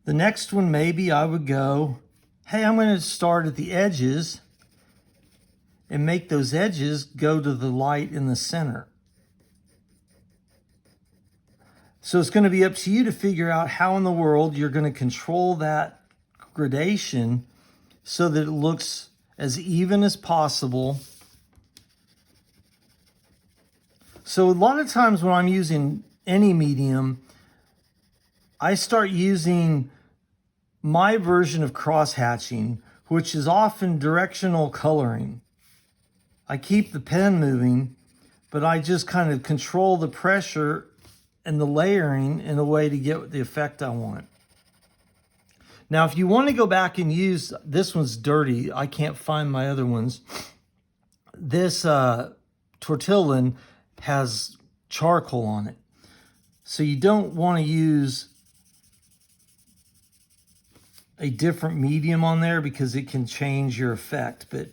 The next one, maybe I would go, hey, I'm going to start at the edges and make those edges go to the light in the center. So it's going to be up to you to figure out how in the world you're going to control that gradation so that it looks as even as possible. So a lot of times when I'm using any medium, I start using my version of cross-hatching, which is often directional coloring. I keep the pen moving, but I just kind of control the pressure and the layering in a way to get the effect I want. Now, if you want to go back and use, this one's dirty, I can't find my other ones. This tortillon has charcoal on it. So you don't want to use a different medium on there because it can change your effect. But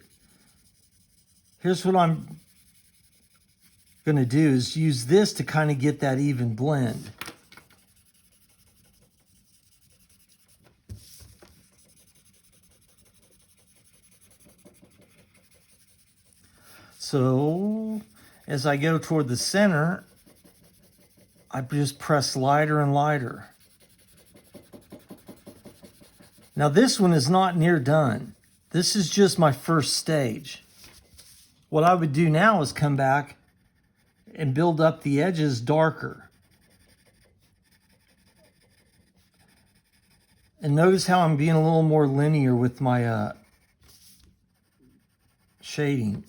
here's what I'm going to do is use this to kind of get that even blend. So as I go toward the center, I just press lighter and lighter. Now this one is not near done. This is just my first stage. What I would do now is come back and build up the edges darker. And notice how I'm being a little more linear with my shading,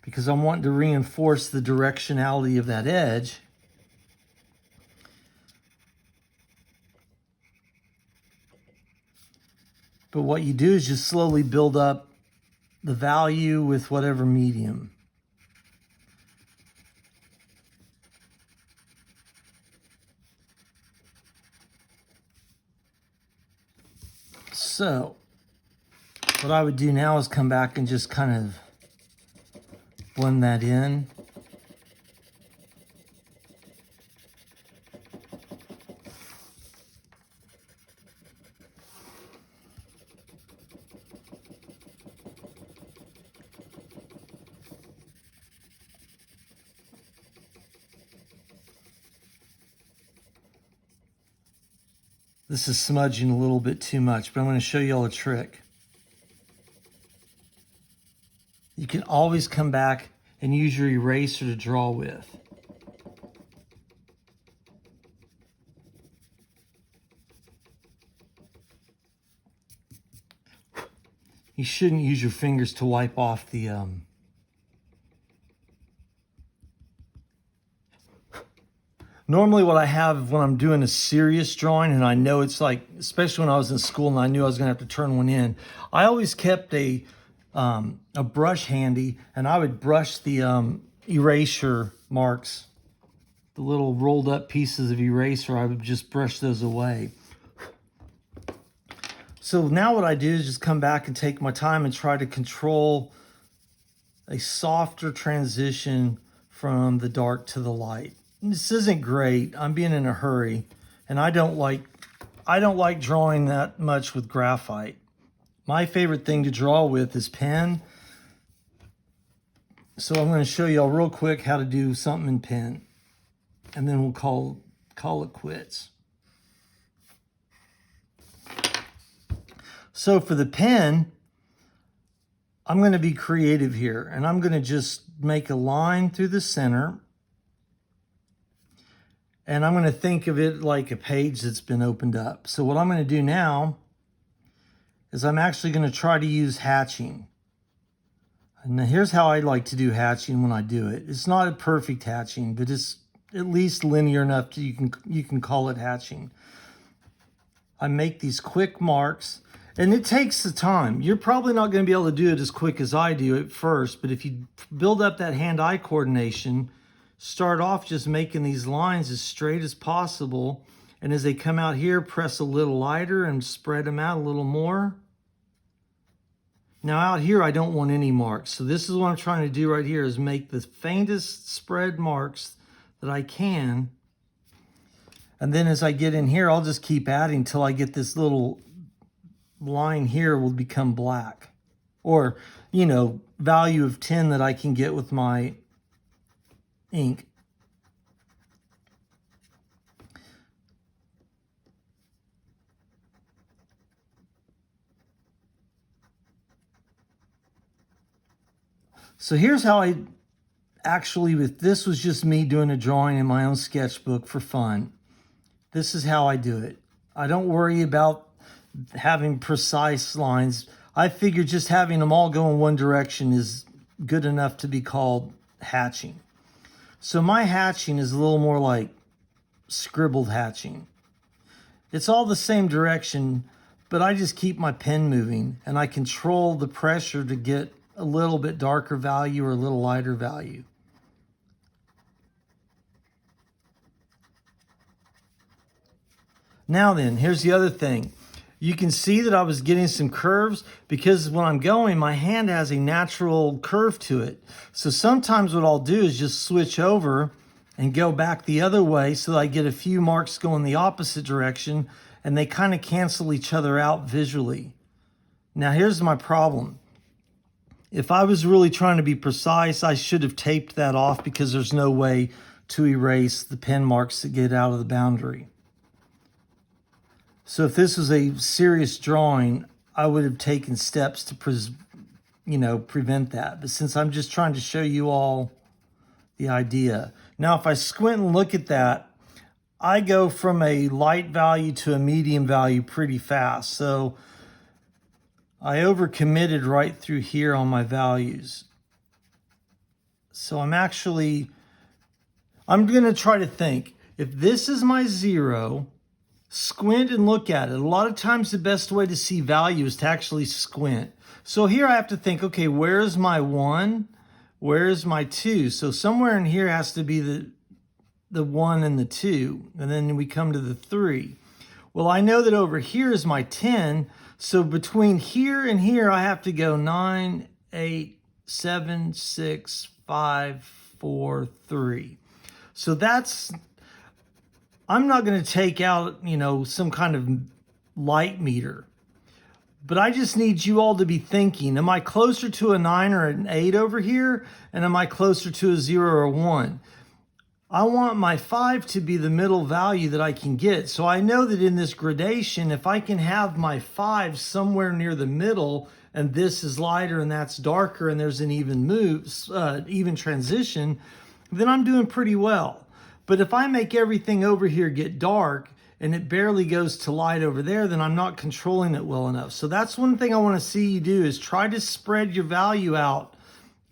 because I'm wanting to reinforce the directionality of that edge. But what you do is just slowly build up the value with whatever medium. So what I would do now is come back and just kind of blend that in. This is smudging a little bit too much, but I'm going to show you all a trick. You can always come back and use your eraser to draw with. You shouldn't use your fingers to wipe off the Normally what I have when I'm doing a serious drawing, and I know it's like, especially when I was in school and I knew I was going to have to turn one in, I always kept a brush handy, and I would brush the erasure marks, the little rolled up pieces of eraser. I would just brush those away. So now what I do is just come back and take my time and try to control a softer transition from the dark to the light. This isn't great. I'm being in a hurry, and I don't like drawing that much with graphite. My favorite thing to draw with is pen. So I'm going to show you all real quick how to do something in pen, and then we'll call it quits. So for the pen, I'm going to be creative here, and I'm going to just make a line through the center. And I'm going to think of it like a page that's been opened up. So what I'm going to do now is I'm actually going to try to use hatching. And here's how I like to do hatching when I do it. It's not a perfect hatching, but it's at least linear enough that you can call it hatching. I make these quick marks, and it takes the time. You're probably not going to be able to do it as quick as I do at first, but if you build up that hand-eye coordination, start off just making these lines as straight as possible, and as they come out here, press a little lighter and spread them out a little more. Now out here, I don't want any marks, so this is what I'm trying to do right here, is make the faintest spread marks that I can, And then as I get in here, I'll just keep adding until I get this little line here will become black. Or, you know, value of 10 that I can get with my ink. So here's how I actually, with this was just me doing a drawing in my own sketchbook for fun. This is how I do it. I don't worry about having precise lines. I figure just having them all go in one direction is good enough to be called hatching. So my hatching is a little more like scribbled hatching. It's all the same direction, but I just keep my pen moving and I control the pressure to get a little bit darker value or a little lighter value. Now then, here's the other thing. You can see that I was getting some curves because when I'm going, my hand has a natural curve to it. So sometimes what I'll do is just switch over and go back the other way so that I get a few marks going the opposite direction and they kind of cancel each other out visually. Now here's my problem. If I was really trying to be precise, I should have taped that off because there's no way to erase the pen marks that get out of the boundary. So if this was a serious drawing, I would have taken steps to prevent that. But since I'm just trying to show you all the idea. Now, if I squint and look at that, I go from a light value to a medium value pretty fast. So I overcommitted right through here on my values. So I'm going to try to think, if this is my 0, squint and look at it. A lot of times the best way to see value is to actually squint. So here I have to think, okay, where's my 1? Where's my 2? So somewhere in here has to be the 1 and the 2. And then we come to the 3. Well, I know that over here is my 10. So between here and here, I have to go 9, 8, 7, 6, 5, 4, 3. So I'm not going to take out, some kind of light meter. But I just need you all to be thinking, am I closer to a 9 or an 8 over here? And am I closer to a 0 or a 1? I want my 5 to be the middle value that I can get. So I know that in this gradation, if I can have my 5 somewhere near the middle, and this is lighter and that's darker, and there's an even transition, then I'm doing pretty well. But if I make everything over here get dark and it barely goes to light over there, then I'm not controlling it well enough. So that's one thing I want to see you do, is try to spread your value out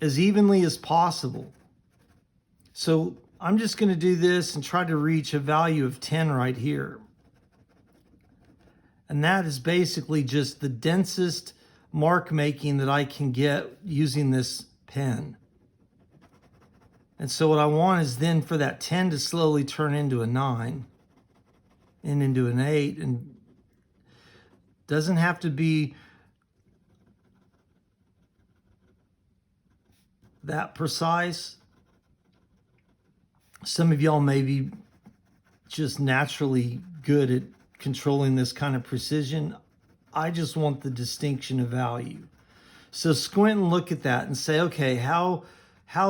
as evenly as possible. So I'm just going to do this and try to reach a value of 10 right here. And that is basically just the densest mark making that I can get using this pen. And so what I want is then for that 10 to slowly turn into a 9 and into an 8. And doesn't have to be that precise. Some of y'all may be just naturally good at controlling this kind of precision. I just want the distinction of value. So squint and look at that and say, okay, how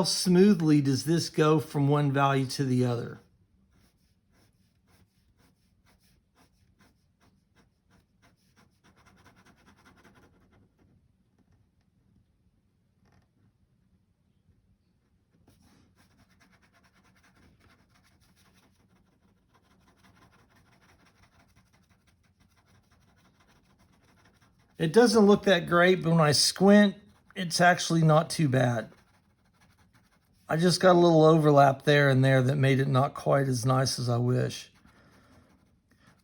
smoothly does this go from one value to the other? It doesn't look that great, but when I squint, it's actually not too bad. I just got a little overlap there and there that made it not quite as nice as I wish.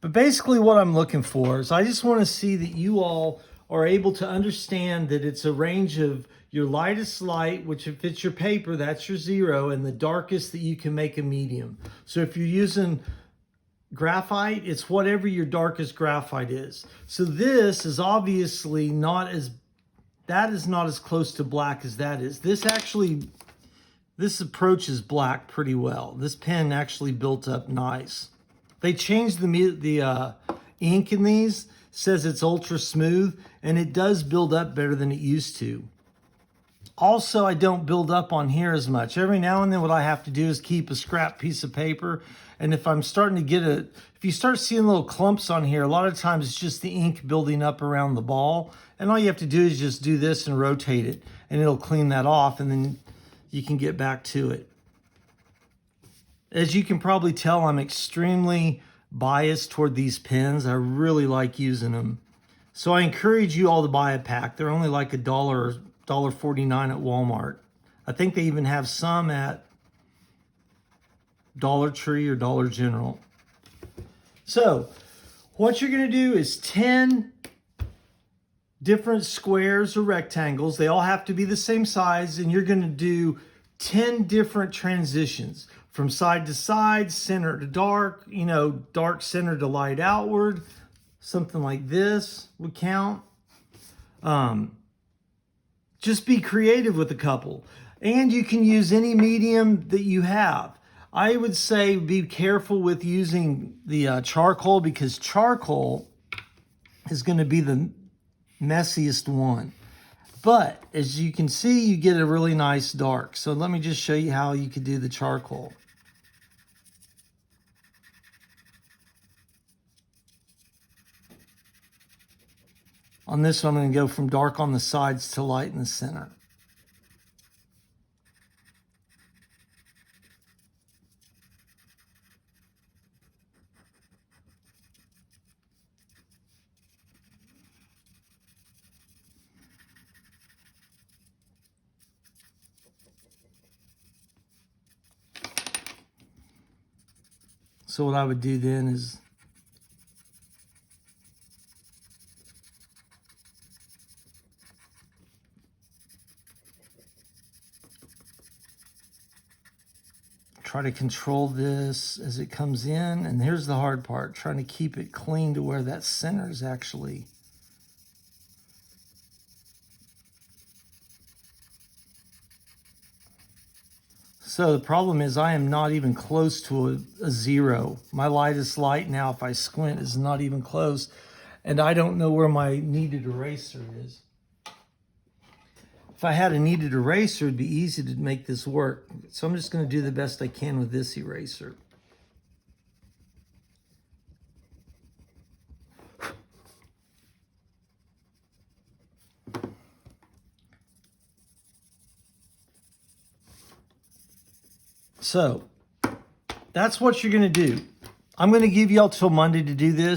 But basically what I'm looking for is I just want to see that you all are able to understand that it's a range of your lightest light, which if it's your paper, that's your 0, and the darkest that you can make a medium. So if you're using graphite, it's whatever your darkest graphite is. So this is obviously not as close to black as that is. This approaches black pretty well. This pen actually built up nice. They changed the ink in these. Says it's ultra smooth, and it does build up better than it used to. Also, I don't build up on here as much. Every now and then what I have to do is keep a scrap piece of paper. And if I'm starting to get if you start seeing little clumps on here, a lot of times it's just the ink building up around the ball. And all you have to do is just do this and rotate it, and it'll clean that off, and then you can get back to it. As you can probably tell, I'm extremely biased toward these pens. I really like using them. So I encourage you all to buy a pack. They're only like $1 or $1.49 at Walmart. I think they even have some at Dollar Tree or Dollar General. So what you're going to do is 10 different squares or rectangles. They all have to be the same size, and you're going to do 10 different transitions from side to side, center to dark, dark center to light outward. Something like this would count. Just be creative with a couple. And you can use any medium that you have. I would say be careful with using the charcoal, because charcoal is going to be the messiest one. But as you can see, you get a really nice dark. So let me just show you how you could do the charcoal. On this one, I'm going to go from dark on the sides to light in the center. So what I would do then is try to control this as it comes in. And here's the hard part, trying to keep it clean to where that center is actually. So the problem is I am not even close to a zero. My lightest light now, if I squint, is not even close. And I don't know where my kneaded eraser is. If I had a kneaded eraser, it'd be easy to make this work. So I'm just going to do the best I can with this eraser. So that's what you're going to do. I'm going to give y'all till Monday to do this.